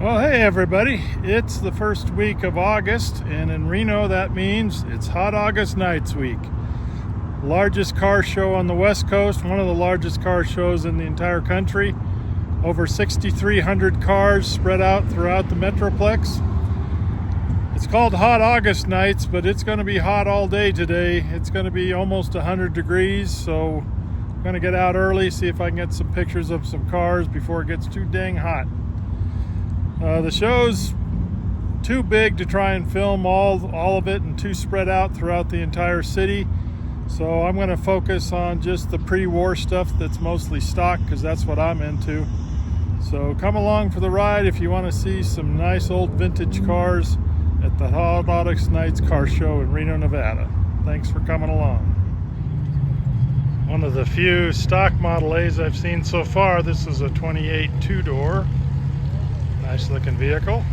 Well, hey everybody, it's the first week of August, and in Reno that means it's Hot August Nights Week. Largest car show on the West Coast, one of the largest car shows in the entire country. Over 6,300 cars spread out throughout the Metroplex. It's called Hot August Nights, but it's going to be hot all day today. It's going to be almost 100 degrees, so I'm going to get out early, see if I can get some pictures of some cars before it gets too dang hot. The show's too big to try and film all of it and too spread out throughout the entire city. So I'm going to focus on just the pre-war stuff that's mostly stock, because that's what I'm into. So come along for the ride if you want to see some nice old vintage cars at the Hot August Nights Car Show in Reno, Nevada. Thanks for coming along. One of the few stock Model A's I've seen so far. This is a 28 two-door. Nice looking vehicle.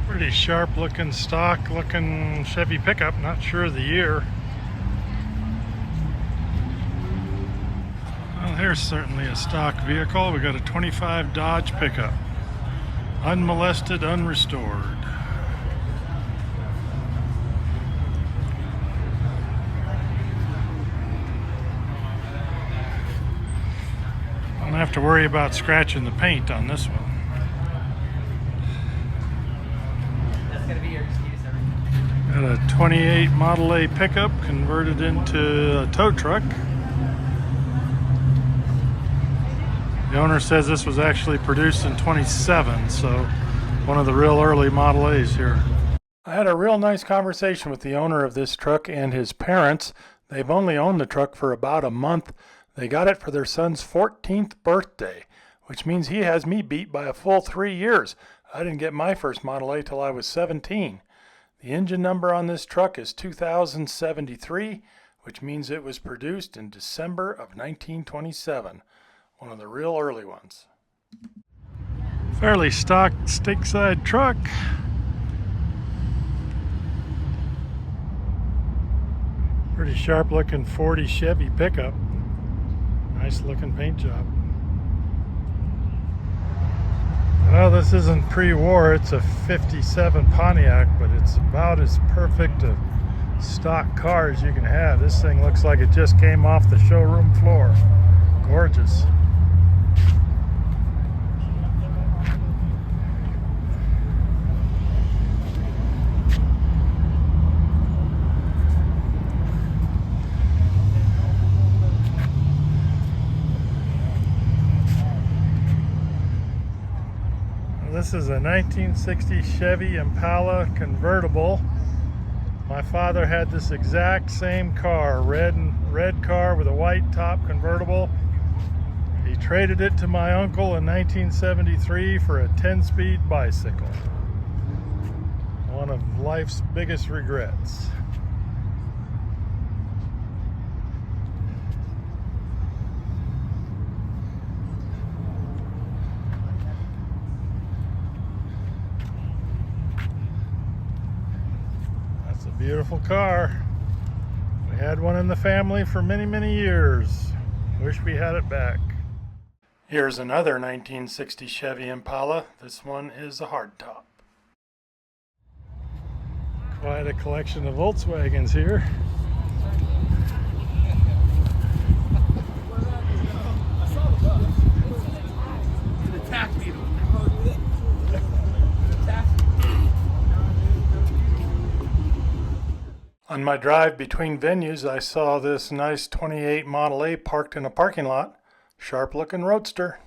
Pretty sharp looking, stock looking Chevy pickup. Not sure of the year. Well, here's certainly a stock vehicle. We got a 25 Dodge pickup. Unmolested, unrestored. Don't have to worry about scratching the paint on this one. That's gonna be your excuse, everything. Got a 28 Model A pickup converted into a tow truck. The owner says this was actually produced in 27, so one of the real early Model A's here. I had a real nice conversation with the owner of this truck and his parents. They've only owned the truck for about a month. They got it for their son's 14th birthday, which means he has me beat by a full 3 years. I didn't get my first Model A till I was 17. The engine number on this truck is 2073, which means it was produced in December of 1927. One of the real early ones. Fairly stock stick-side truck. Pretty sharp looking 40 Chevy pickup. Nice looking paint job. Well, this isn't pre-war, it's a 57 Pontiac, but it's about as perfect a stock car as you can have. This thing looks like it just came off the showroom floor. Gorgeous. This is a 1960 Chevy Impala convertible. My father had this exact same car, red car with a white top convertible. He traded it to my uncle in 1973 for a 10-speed bicycle. One of life's biggest regrets. Beautiful car. We had one in the family for many, many years. Wish we had it back. Here's another 1960 Chevy Impala. This one is a hardtop. Quite a collection of Volkswagens here. On my drive between venues, I saw this nice 28 Model A parked in a parking lot. Sharp looking roadster.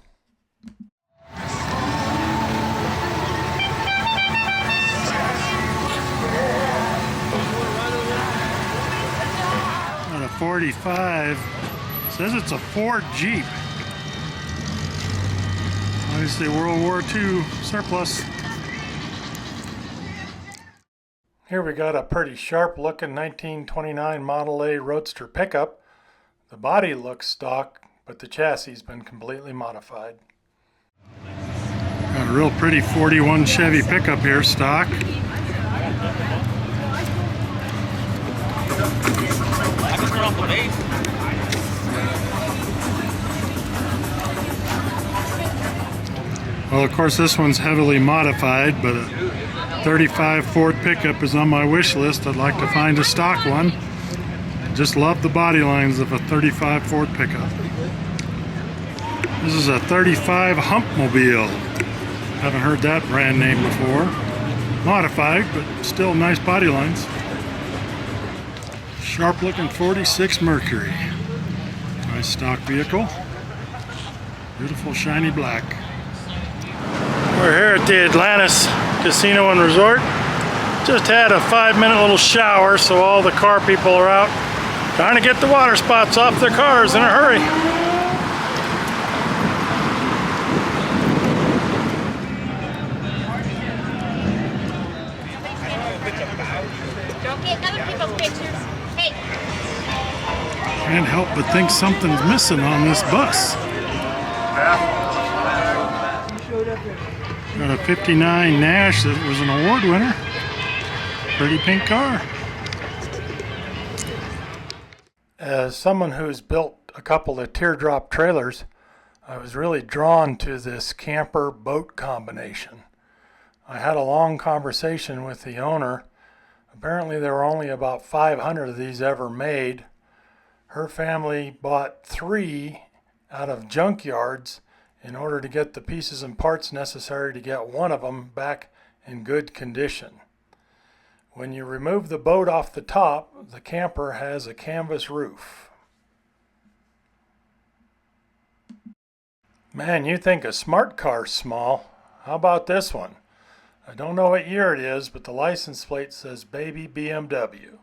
On a 45, says it's a Ford Jeep. Obviously World War II surplus. Here we got a pretty sharp looking 1929 Model A Roadster pickup. The body looks stock, but the chassis has been completely modified. Got a real pretty 41 Chevy pickup here, stock. Well, of course, this one's heavily modified, but a 35 Ford pickup is on my wish list. I'd like to find a stock one. Just love the body lines of a 35 Ford pickup. This is a 35 Humpmobile. Haven't heard that brand name before. Modified, but still nice body lines. Sharp looking 46 Mercury. Nice stock vehicle. Beautiful shiny black. We're here at the Atlantis Casino and Resort. Just had a 5-minute little shower, so all the car people are out trying to get the water spots off their cars in a hurry. Don't get other people's pictures. Hey. Can't help but think something's missing on this bus. Got a 59 Nash that was an award winner. Pretty pink car. As someone who's built a couple of teardrop trailers, I was really drawn to this camper boat combination. I had a long conversation with the owner. Apparently there were only about 500 of these ever made. Her family bought 3 out of junkyards in order to get the pieces and parts necessary to get one of them back in good condition. When you remove the boat off the top, the camper has a canvas roof. Man, you think a smart car's small. How about this one? I don't know what year it is, but the license plate says Baby BMW.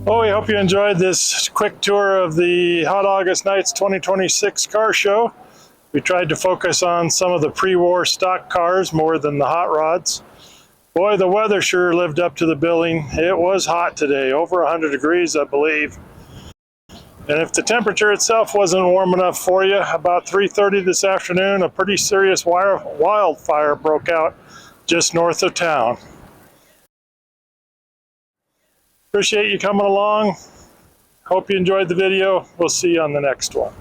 Well, we hope you enjoyed this quick tour of the Hot August Nights 2026 car show. We tried to focus on some of the pre-war stock cars more than the hot rods. Boy, the weather sure lived up to the billing. It was hot today, over 100 degrees, I believe. And if the temperature itself wasn't warm enough for you, about 3:30 this afternoon, a pretty serious wildfire broke out just north of town. Appreciate you coming along. Hope you enjoyed the video. We'll see you on the next one.